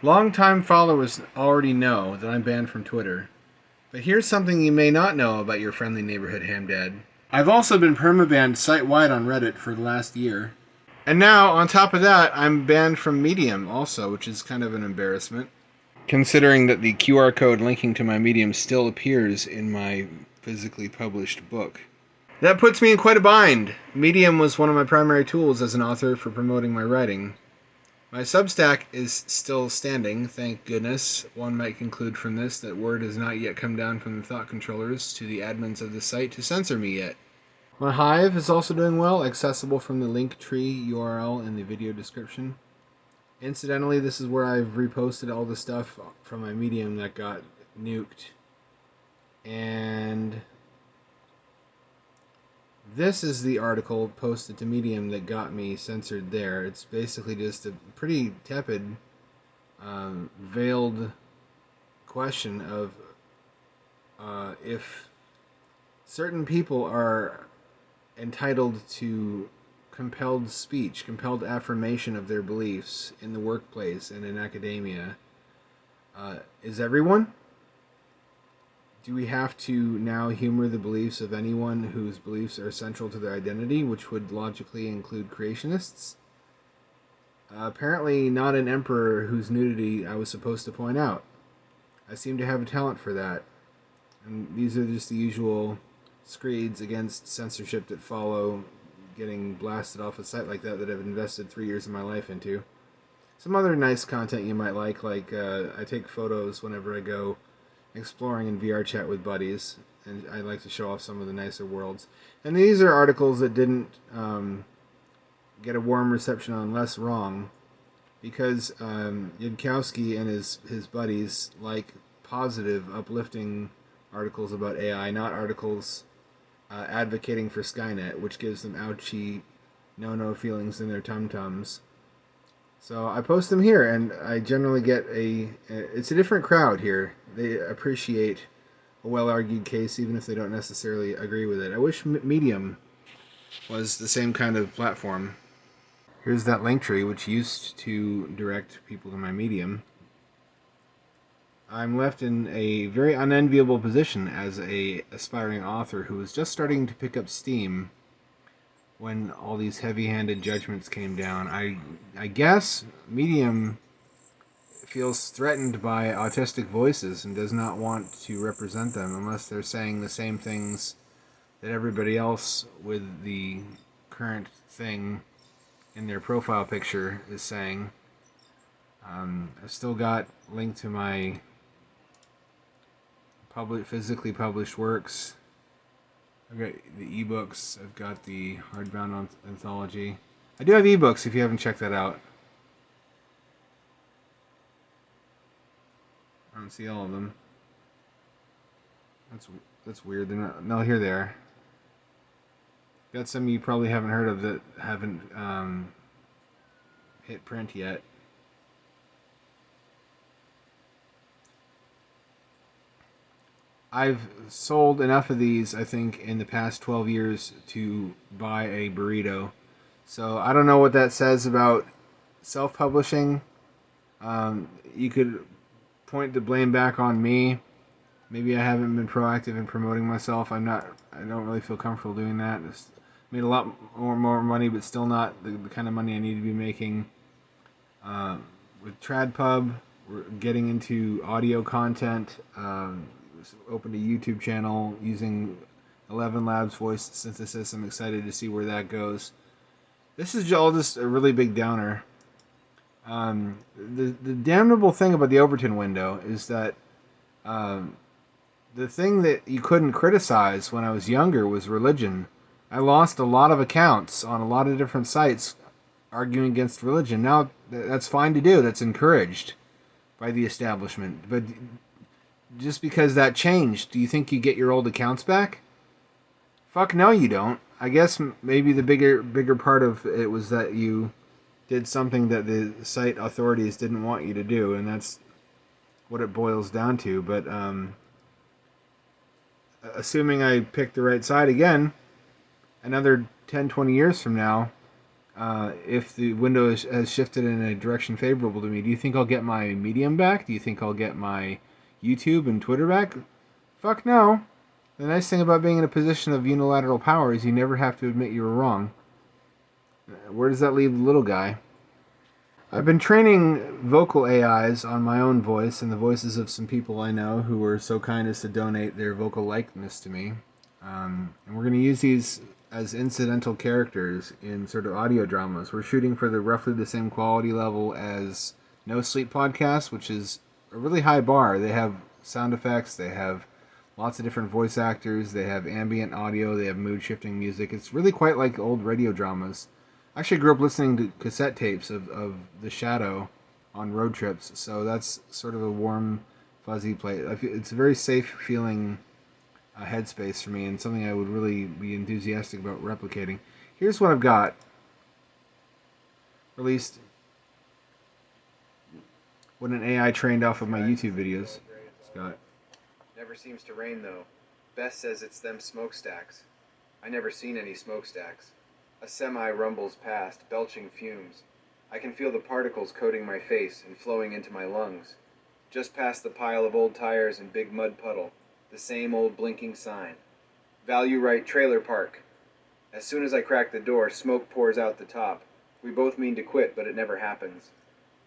Longtime followers already know that I'm banned from Twitter. But here's something you may not know about your friendly neighborhood hamdad. I've also been permabanned site-wide on Reddit for the last year. And now, on top of that, I'm banned from Medium also, which is kind of an embarrassment, considering that the QR code linking to my Medium still appears in my physically published book. That puts me in quite a bind. Medium was one of my primary tools as an author for promoting my writing. My Substack is still standing, thank goodness. One might conclude from this that word has not yet come down from the thought controllers to the admins of the site to censor me yet. My Hive is also doing well, accessible from the linktr.ee URL in the video description. Incidentally, this is where I've reposted all the stuff from my Medium that got nuked. And this is the article posted to Medium that got me censored there. It's basically just a pretty tepid, veiled question of if certain people are entitled to compelled speech, compelled affirmation of their beliefs in the workplace and in academia. Is everyone? Do we have to now humor the beliefs of anyone whose beliefs are central to their identity, which would logically include creationists? Apparently not an emperor whose nudity I was supposed to point out. I seem to have a talent for that. And these are just the usual screeds against censorship that follow getting blasted off a site like that I've invested 3 years of my life into. Some other nice content you might like I take photos whenever I go exploring in VR chat with buddies, and I like to show off some of the nicer worlds. And these are articles that didn't get a warm reception on Less Wrong, because Yudkowsky and his buddies like positive, uplifting articles about AI, not articles advocating for Skynet, which gives them ouchy, no feelings in their tum-tums. So I post them here, and I generally get it's a different crowd here. They appreciate a well-argued case, even if they don't necessarily agree with it. I wish Medium was the same kind of platform. Here's that link tree, which used to direct people to my Medium. I'm left in a very unenviable position as a aspiring author who was just starting to pick up steam when all these heavy-handed judgments came down. I guess Medium feels threatened by autistic voices and does not want to represent them unless they're saying the same things that everybody else with the current thing in their profile picture is saying. I've still got linked to my physically published works. I've got the ebooks. I've got the hardbound anthology. I do have ebooks if you haven't checked that out. I don't see all of them. That's weird. They're not. No, here they are. Got some you probably haven't heard of that haven't hit print yet. I've sold enough of these, I think, in the past 12 years to buy a burrito. So I don't know what that says about self-publishing. You could point the blame back on me. Maybe I haven't been proactive in promoting myself. I don't really feel comfortable doing that. It's made a lot more money, but still not the kind of money I need to be making. With TradPub, we're getting into audio content. Opened a YouTube channel using 11 Labs voice synthesis. I'm excited to see where that goes. This is all just a really big downer. The damnable thing about the Overton window is that the thing that you couldn't criticize when I was younger was religion. I lost a lot of accounts on a lot of different sites arguing against religion. Now, that's fine to do. That's encouraged by the establishment. But just because that changed, do you think you get your old accounts back? Fuck no, you don't. I guess maybe the bigger part of it was that you did something that the site authorities didn't want you to do, and that's what it boils down to. But assuming I pick the right side again, another 10, 20 years from now, if the window has shifted in a direction favorable to me, do you think I'll get my Medium back? Do you think I'll get my YouTube and Twitter back? Fuck no. The nice thing about being in a position of unilateral power is you never have to admit you were wrong. Where does that leave the little guy? I've been training vocal AIs on my own voice and the voices of some people I know who were so kind as to donate their vocal likeness to me. And we're going to use these as incidental characters in sort of audio dramas. We're shooting for roughly the same quality level as No Sleep Podcast, which is a really high bar. They have sound effects, they have lots of different voice actors, they have ambient audio, they have mood shifting music. It's really quite like old radio dramas. I actually grew up listening to cassette tapes of The Shadow on road trips, so that's sort of a warm, fuzzy place. It's a very safe feeling headspace for me, and something I would really be enthusiastic about replicating. Here's what I've got. Released with an AI trained off of my YouTube videos. Scott. Never seems to rain though. Bess says it's them smokestacks. I never seen any smokestacks. A semi rumbles past, belching fumes. I can feel the particles coating my face and flowing into my lungs. Just past the pile of old tires and big mud puddle. The same old blinking sign. Value Right Trailer Park. As soon as I crack the door, smoke pours out the top. We both mean to quit, but it never happens.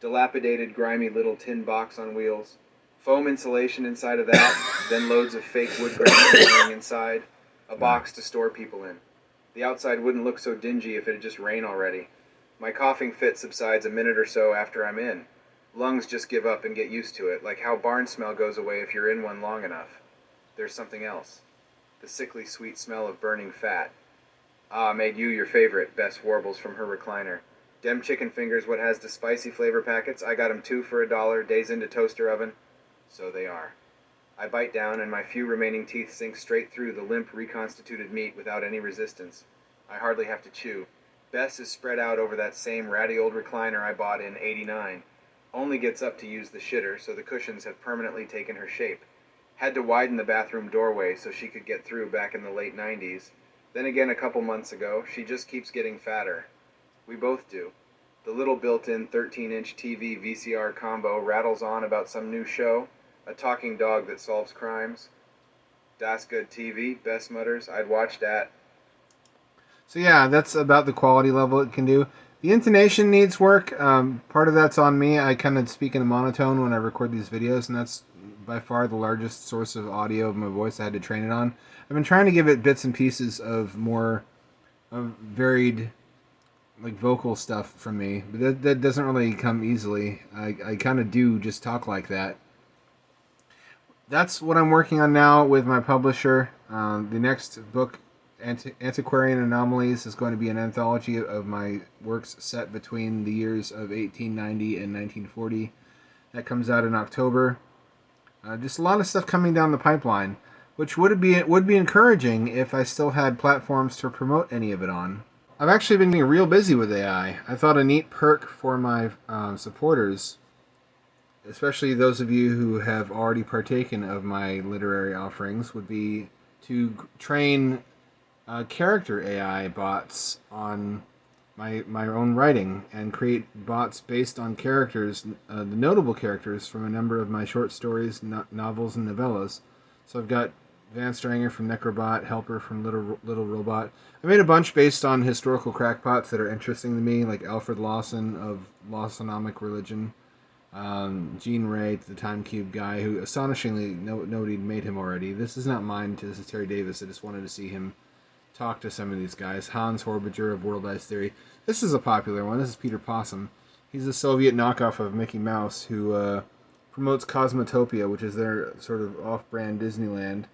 Dilapidated, grimy little tin box on wheels. Foam insulation inside of that, then loads of fake wood grain going inside. A box to store people in. The outside wouldn't look so dingy if it had just rained already. My coughing fit subsides a minute or so after I'm in. Lungs just give up and get used to it, like how barn smell goes away if you're in one long enough. There's something else. The sickly sweet smell of burning fat. Ah, made you your favorite, Bess warbles from her recliner. Dem chicken fingers what has the spicy flavor packets, I got 'em 2 for $1, days into toaster oven. So they are. I bite down and my few remaining teeth sink straight through the limp reconstituted meat without any resistance. I hardly have to chew. Bess is spread out over that same ratty old recliner I bought in '89. Only gets up to use the shitter, so the cushions have permanently taken her shape. Had to widen the bathroom doorway so she could get through back in the late '90s. Then again a couple months ago, she just keeps getting fatter. We both do. The little built-in 13-inch TV VCR combo rattles on about some new show, a talking dog that solves crimes. Das good TV, Bess mutters. I'd watch that. So yeah, that's about the quality level it can do. The intonation needs work. Part of that's on me. I kind of speak in a monotone when I record these videos, and that's by far the largest source of audio of my voice I had to train it on. I've been trying to give it bits and pieces of more varied, like vocal stuff from me, but that doesn't really come easily. I kind of do just talk like that. That's what I'm working on now with my publisher. The next book, Antiquarian Anomalies, is going to be an anthology of my works set between the years of 1890 and 1940. That comes out in October. Just a lot of stuff coming down the pipeline, which would be encouraging if I still had platforms to promote any of it on. I've actually been getting real busy with AI. I thought a neat perk for my supporters, especially those of you who have already partaken of my literary offerings, would be to train character AI bots on my own writing and create bots based on characters, the notable characters from a number of my short stories, novels, and novellas. So I've got Van Stranger from Necrobot, Helper from Little Robot. I made a bunch based on historical crackpots that are interesting to me, like Alfred Lawson of Lawsonomic Religion, Gene Ray, the Time Cube guy, who astonishingly nobody made him already. This is not mine. This is Terry Davis. I just wanted to see him talk to some of these guys. Hans Horbiger of World Ice Theory. This is a popular one. This is Peter Possum. He's a Soviet knockoff of Mickey Mouse who promotes Cosmotopia, which is their sort of off-brand Disneyland,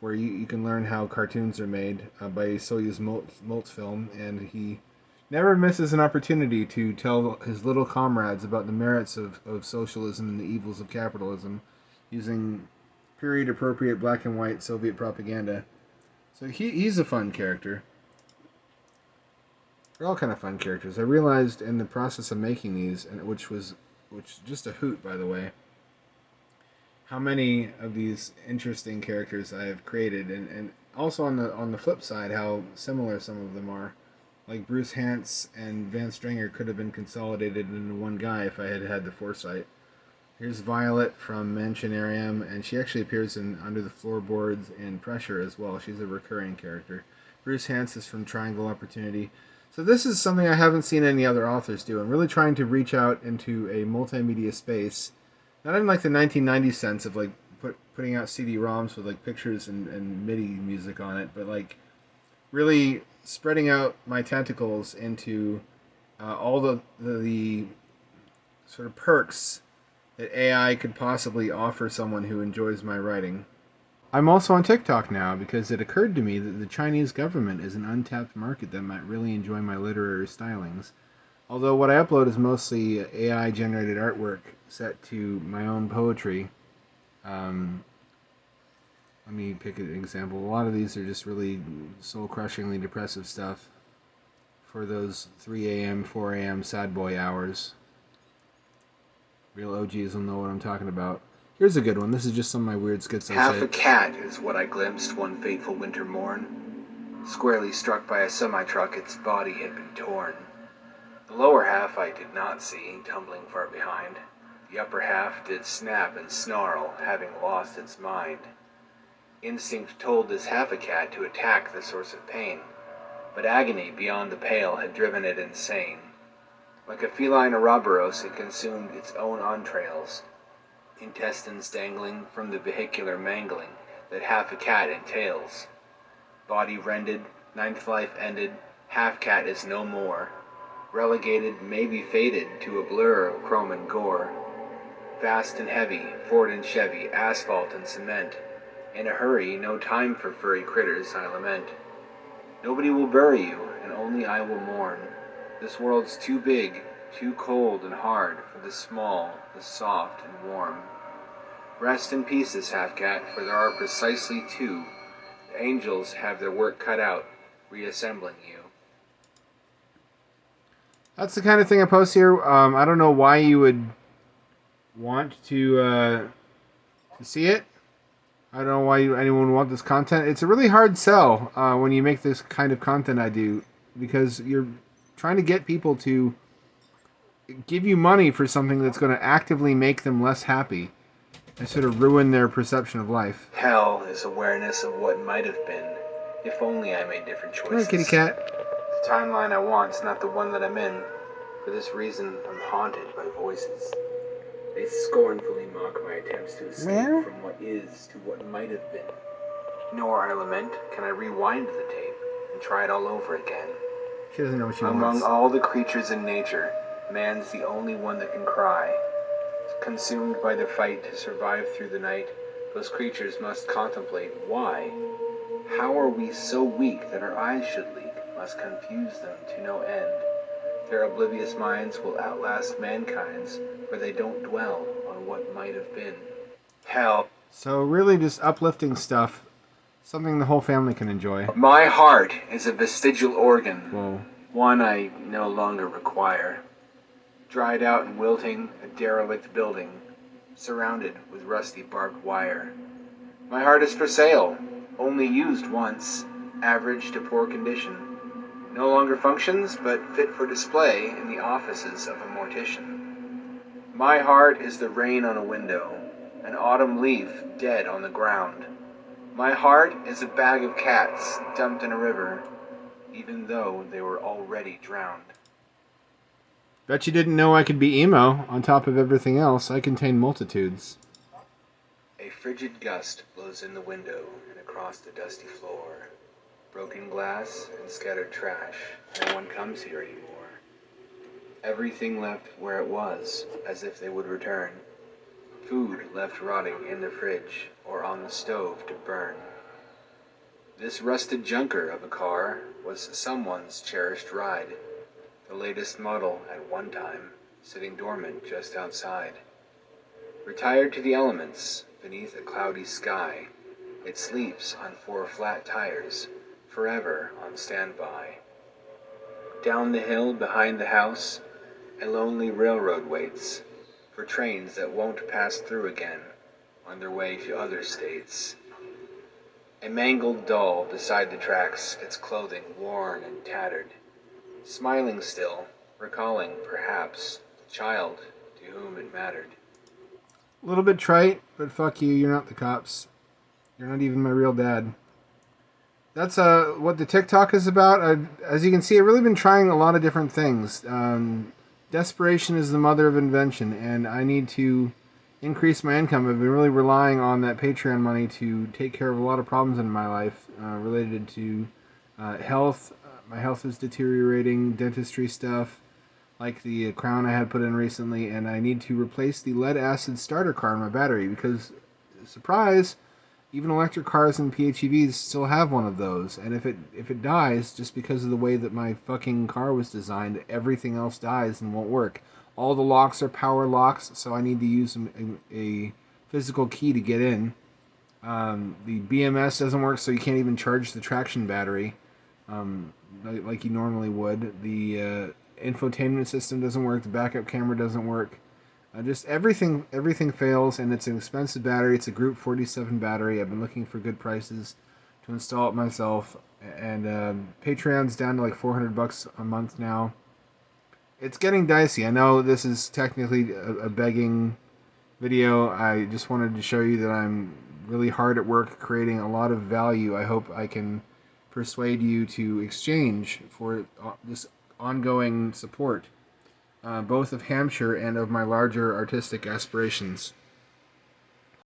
where you can learn how cartoons are made by Soyuz Multfilm, and he never misses an opportunity to tell his little comrades about the merits of socialism and the evils of capitalism using period-appropriate black and white Soviet propaganda. So he's a fun character. They're all kind of fun characters. I realized in the process of making these, and which just a hoot, by the way, how many of these interesting characters I have created, and also on the flip side, how similar some of them are. Like Bruce Hantz and Van Stranger could have been consolidated into one guy if I had had the foresight. Here's Violet from Mansionarium, and she actually appears in Under the Floorboards and Pressure as well. She's a recurring character. Bruce Hantz is from Triangle Opportunity. So this is something I haven't seen any other authors do. I'm really trying to reach out into a multimedia space, not in like the 1990s sense of like putting out CD-ROMs with like pictures and MIDI music on it, but like really spreading out my tentacles into all the sort of perks that AI could possibly offer someone who enjoys my writing. I'm also on TikTok now because it occurred to me that the Chinese government is an untapped market that might really enjoy my literary stylings. Although what I upload is mostly AI generated artwork set to my own poetry. Um, Let me pick an example. A lot of these are just really soul crushingly depressive stuff for those 3 a.m., 4 a.m. sad boy hours. Real OGs will know what I'm talking about. Here's a good one. This is just some of my weird skits I Half say. a cat is what I glimpsed one fateful winter morn. Squarely struck by a semi-truck, its body had been torn. The lower half I did not see, tumbling far behind. The upper half did snap and snarl, having lost its mind. Instinct told this half-a-cat to attack the source of pain, but agony beyond the pale had driven it insane. Like a feline Ouroboros, it consumed its own entrails, intestines dangling from the vehicular mangling that half-a-cat entails. Body rended, ninth life ended, half-cat is no more. Relegated, maybe fated, to a blur of chrome and gore. Fast and heavy, Ford and Chevy, asphalt and cement. In a hurry, no time for furry critters, I lament. Nobody will bury you, and only I will mourn. This world's too big, too cold and hard for the small, the soft and warm. Rest in peace, this half-cat, for there are precisely two. The angels have their work cut out, reassembling you. That's the kind of thing I post here. I don't know why you would want to see it. I don't know why anyone would want this content. It's a really hard sell when you make this kind of content I do, because you're trying to get people to give you money for something that's going to actively make them less happy and sort of ruin their perception of life. Hell is awareness of what might have been, if only I made different choices. Come here, kitty cat. The timeline I want's not the one that I'm in. For this reason, I'm haunted by voices. They scornfully mock my attempts to escape from what is to what might have been. Nor, I lament, can I rewind the tape and try it all over again. She doesn't know what she Among wants. all the creatures in nature, man's the only one that can cry. Consumed by the fight to survive through the night, those creatures must contemplate why. How are we so weak that our eyes should leak, must confuse them to no end. Their oblivious minds will outlast mankind's, for they don't dwell on what might have been. Hell. So really just uplifting stuff, something the whole family can enjoy. My heart is a vestigial organ, Whoa. one I no longer require. Dried out and wilting, a derelict building, surrounded with rusty barbed wire. My heart is for sale, only used once, average to poor condition. No longer functions, but fit for display in the offices of a mortician. My heart is the rain on a window, an autumn leaf dead on the ground. My heart is a bag of cats dumped in a river, even though they were already drowned. Bet you didn't know I could be emo. On top of everything else, I contain multitudes. A frigid gust blows in the window and across the dusty floor. Broken glass and scattered trash. No one comes here anymore. Everything left where it was, as if they would return. Food left rotting in the fridge or on the stove to burn. This rusted junker of a car was someone's cherished ride. The latest model at one time, sitting dormant just outside. Retired to the elements, beneath a cloudy sky, it sleeps on 4 flat tires, forever on standby. Down the hill behind the house, a lonely railroad waits for trains that won't pass through again on their way to other states. A mangled doll beside the tracks, its clothing worn and tattered. smiling still, recalling, perhaps, the child to whom it mattered. A little bit trite, but fuck you, you're not the cops. You're not even my real dad. That's what the TikTok is about. As you can see, I've really been trying a lot of different things. Desperation is the mother of invention, and I need to increase my income. I've been really relying on that Patreon money to take care of a lot of problems in my life related to health. My health is deteriorating, dentistry stuff, like the crown I had put in recently, and I need to replace the lead acid starter car in my battery because, surprise, even electric cars and PHEVs still have one of those. And if it dies just because of the way that my fucking car was designed, everything else dies and won't work. All the locks are power locks, so I need to use a physical key to get in. The BMS doesn't work, so you can't even charge the traction battery like you normally would. The infotainment system doesn't work. The backup camera doesn't work. Just everything fails, and it's an expensive battery. It's a Group 47 battery. I've been looking for good prices to install it myself, and Patreon's down to like $400 a month now. It's getting dicey. I know this is technically a begging video. I just wanted to show you that I'm really hard at work creating a lot of value. I hope I can persuade you to exchange for this ongoing support. Both of Hampshire and of my larger artistic aspirations.